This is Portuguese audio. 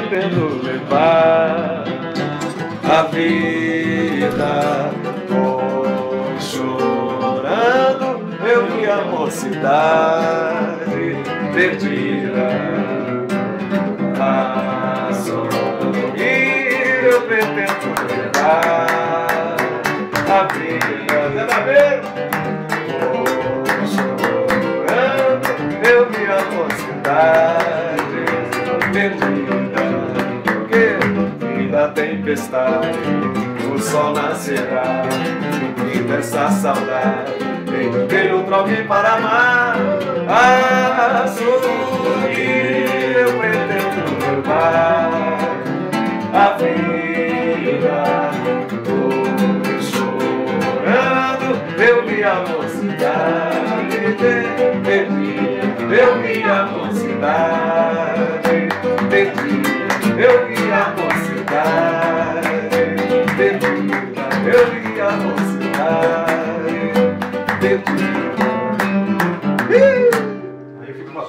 pretendo levar a vida. Vou chorando, eu vi a mocidade perdida. A sorrir eu pretendo levar a vida. Vou chorando, eu vi a mocidade perdida. Porque da tempestade o sol nascerá, e dessa saudade veio o troque para amar. A sorrir eu pretendo levar a vida. Tô chorando, eu vi a mocidade perdida. Eu vi a mocidade perdida. Eu vi a mocidade perdida. Eu vi a mocidade perdida. Aí fica uma